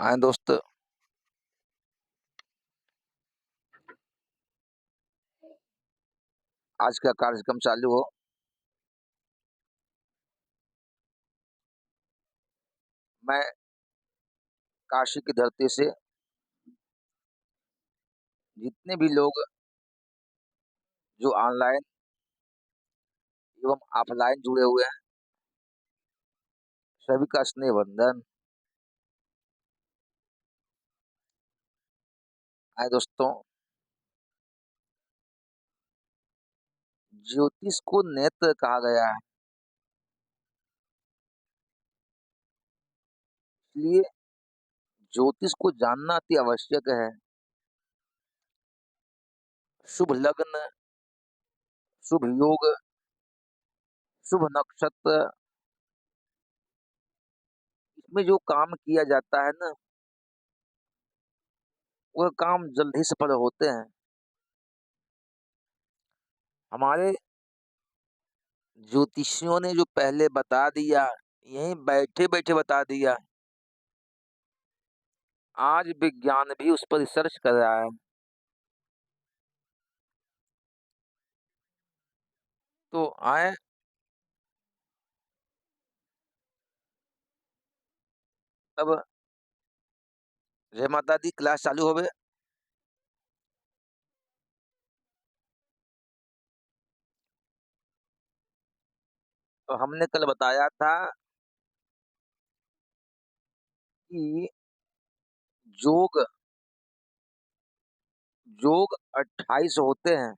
हाँ दोस्त। आज का कार्यक्रम चालू हो। मैं काशी की धरती से जितने भी लोग जो ऑनलाइन एवं ऑफलाइन जुड़े हुए हैं, सभी का स्नेह वंदन है दोस्तों। ज्योतिष को नेत्र कहा गया है, इसलिए ज्योतिष को जानना अति आवश्यक है। शुभ लग्न, शुभ योग, शुभ नक्षत्र, इसमें जो काम किया जाता है ना, वह काम जल्द ही सफल होते हैं। हमारे ज्योतिषियों ने जो पहले बता दिया, यहीं बैठे बैठे बता दिया, आज विज्ञान भी उस पर रिसर्च कर रहा है। तो आए, अब जय माता दी, क्लास चालू हो गए। तो हमने कल बताया था कि योग योग 28 होते हैं।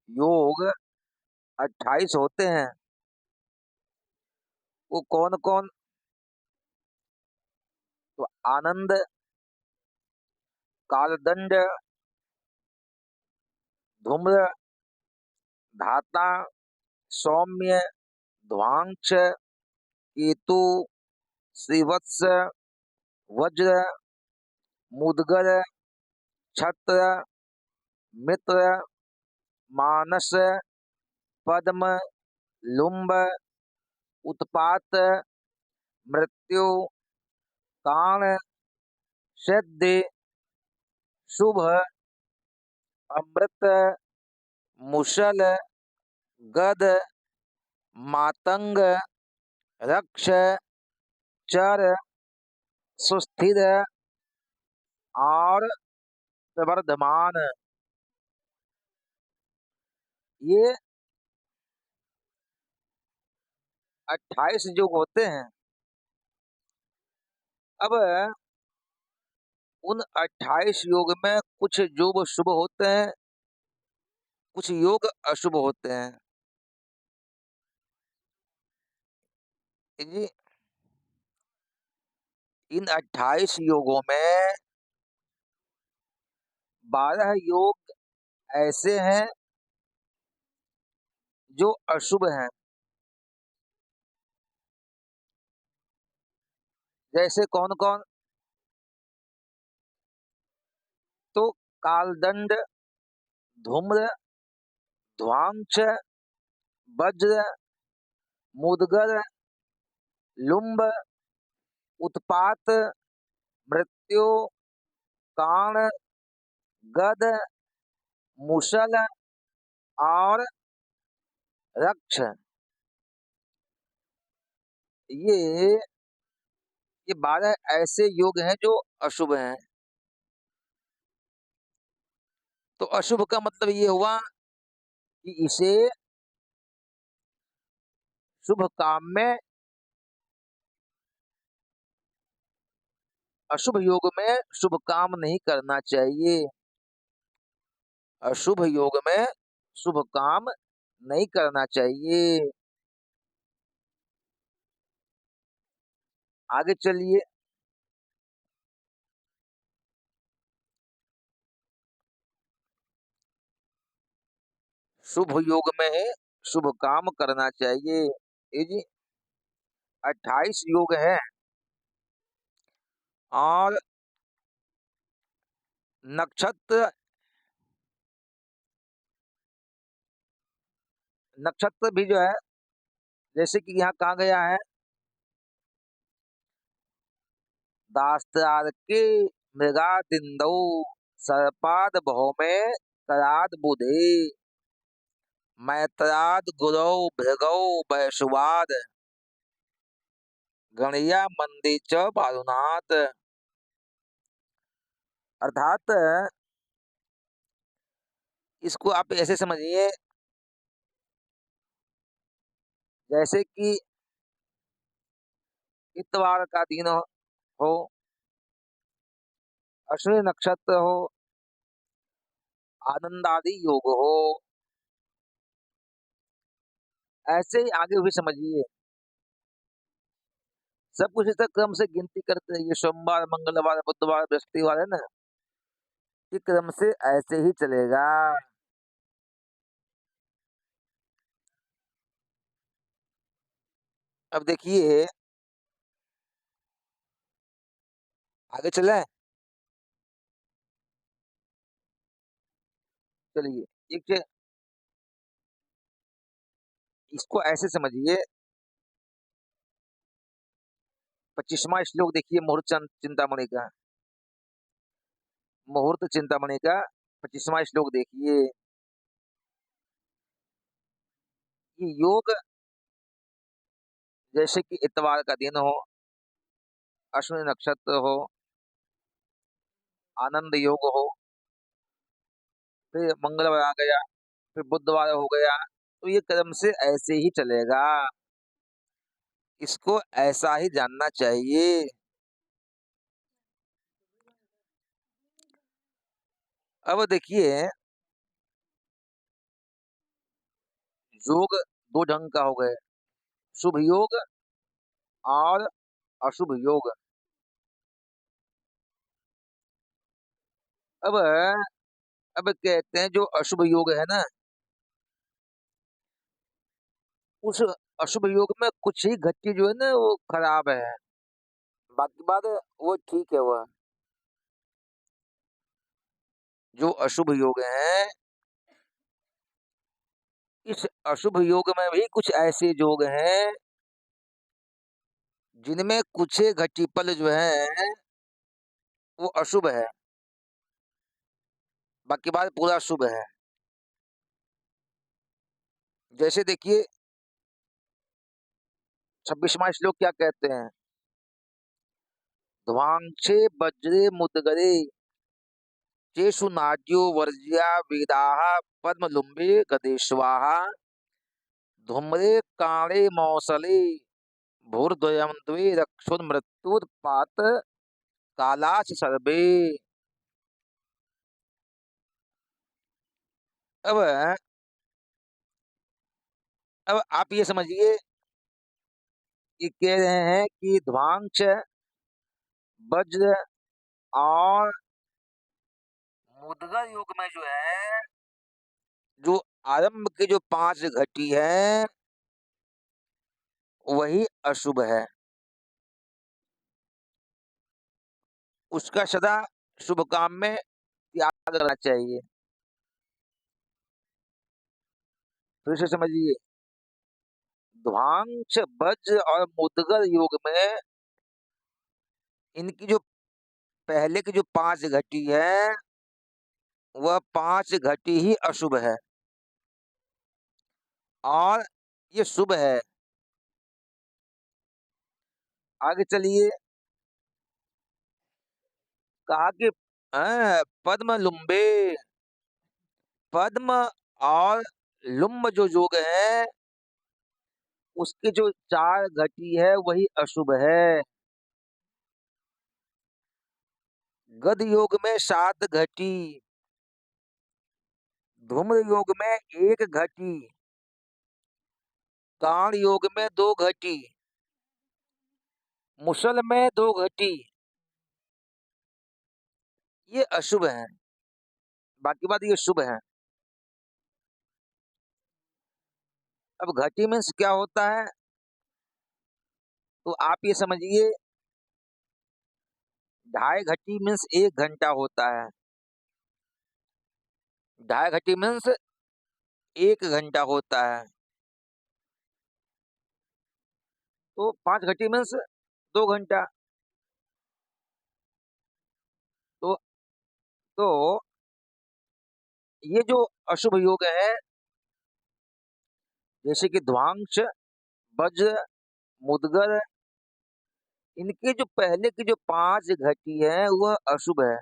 योग 28 होते हैं। वो कौन कौन? तो आनंद, कालदंड, धूम्र, धाता, सौम्य, ध्वांश, केतु, श्रीवत्स, वज्र, मुदगर, छत्र, मित्र, मानस, पद्म, लुम्ब, उत्पात, मृत्यु, काण, सिद्धि, शुभ, अमृत, मुसल, गद, मातंग, रक्ष, चर, सुस्थिर और प्रवर्धमान। ये 28 योग होते हैं। अब उन 28 योग में कुछ योग शुभ होते हैं, कुछ योग अशुभ होते हैं। जी, इन 28 योगों में 12 योग ऐसे हैं जो अशुभ हैं। जैसे कौन कौन? तो कालदंड, धूम्र, ध्वांश, वज्र, मुदगर, लुम्ब, उत्पात, मृत्यु, काण, गद, मुसल और रक्ष। ये ये 12 ऐसे योग हैं जो अशुभ हैं। तो अशुभ का मतलब ये हुआ कि इसे शुभ काम में, अशुभ योग में शुभ काम नहीं करना चाहिए। अशुभ योग में शुभ काम नहीं करना चाहिए। आगे चलिए। शुभ योग में शुभ काम करना चाहिए। ये जी 28 योग है। और नक्षत्र, नक्षत्र भी जो है, जैसे कि यहाँ कहा गया है दास्त्रार्के मृगादिन्दौ सर्पाद भौमे कराद बुधे मैत्राद गुरौ भृगौ वैश्वाद गणिया मंदी च बालुनाथ। अर्थात इसको आप ऐसे समझिए जैसे कि इतवार का दिन हो, अश्विनी नक्षत्र हो, आनंद आदि योग हो, ऐसे ही आगे भी समझिए। सब कुछ इस क्रम से गिनती करते हैं, ये सोमवार, मंगलवार, बुधवार, बृहस्पतिवार है ना, ये क्रम से ऐसे ही चलेगा। अब देखिए आगे चले, चलिए एक इसको ऐसे समझिए, 25वां श्लोक देखिए मुहूर्त चिंतामणि का, मुहूर्त चिंतामणि का 25वां श्लोक देखिए। ये योग जैसे कि इतवार का दिन हो, अश्विनी नक्षत्र हो, आनंद योग हो, फिर मंगलवार आ गया, फिर बुधवार हो गया, तो ये क्रम से ऐसे ही चलेगा। इसको ऐसा ही जानना चाहिए। अब देखिए योग दो ढंग का हो गए, शुभ योग और अशुभ योग। अब अब कहते हैं जो अशुभ योग है ना, उस अशुभ योग में कुछ ही घटती जो है ना वो खराब है, बाकी बात वो ठीक है। वह जो अशुभ योग है, इस अशुभ योग में भी कुछ ऐसे योग हैं जिनमें कुछ घटी पल जो है वो अशुभ है, बाकी बात पूरा शुभ है। जैसे देखिए 26वां श्लोक क्या कहते हैं, ध्वांशे वज्रे मुदगरे चेषु नाड्यो वर्ज्या वेदाः पद्मलुम्बे गदेश्वाः धूम्रे काणे मौसले भूर्द्वयं द्वे रक्षुर्मृत्युर्पात कालाच सर्वे। अब अब आप ये समझिए कि कह रहे हैं कि ध्वांश, वज्र और मुद्गर योग में जो है, जो आरंभ की जो 5 घटी है वही अशुभ है, उसका सदा शुभ काम में त्याग करना चाहिए। फिर से समझिए, ध्वांश, वज्र और मुद्गर योग में इनकी जो पहले की जो 5 घटी है वह 5 घटी ही अशुभ है और ये शुभ है। आगे चलिए, कहा कि पद्म लुम्बे, पद्म और लुम्ब जो योग है उसके जो 4 घटी है वही अशुभ है। गध योग में 7 घटी, धूम्र योग में 1 घटी, काण योग में 2 घटी, मुसल में 2 घटी, ये अशुभ है, बाकी बात ये शुभ है। अब घटी मीन्स क्या होता है, तो आप ये समझिए 2.5 घटी मीन्स 1 घंटा होता है, 2.5 घटी मीन्स 1 घंटा होता है, तो 5 घटी मीन्स 2 घंटा। तो ये जो अशुभ योग है, जैसे कि ध्वांश, वज्र, मुदगर, इनके जो पहले की जो 5 घटी है वह अशुभ है,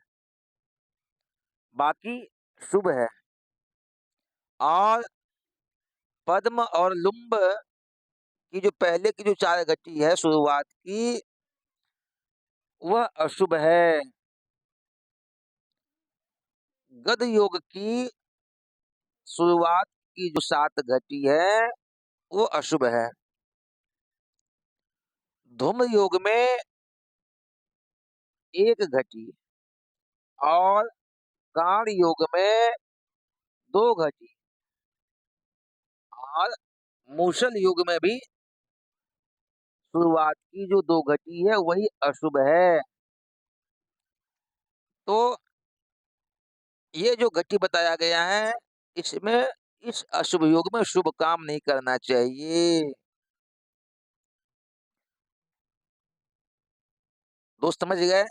बाकी शुभ है। और पद्म और लुम्ब की जो पहले की जो 4 घटी है शुरुआत की, वह अशुभ है। गद योग की शुरुआत की जो 7 घटी है, वो अशुभ है। धूम योग में 1 घटी और कांड योग में 2 घटी और मूषल योग में भी शुरुआत की जो 2 घटी है वही अशुभ है। तो ये जो घटी बताया गया है, इसमें इस अशुभ योग में शुभ काम नहीं करना चाहिए। दोस्त समझ गए?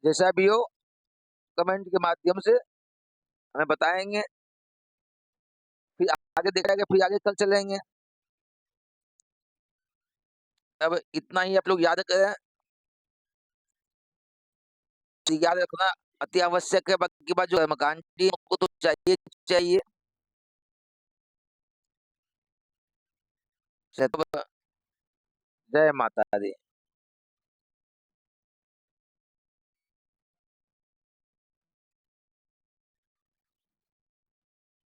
जैसा भी हो कमेंट के माध्यम से हमें बताएँगे, फिर आगे देखा जाएगा, फिर आगे कल चलेंगे। अब इतना ही आप लोग याद करें, तो याद रखना अति आवश्यक है, बाकी बात जो है मकान को तो चाहिए चाहिए। जय माता दी।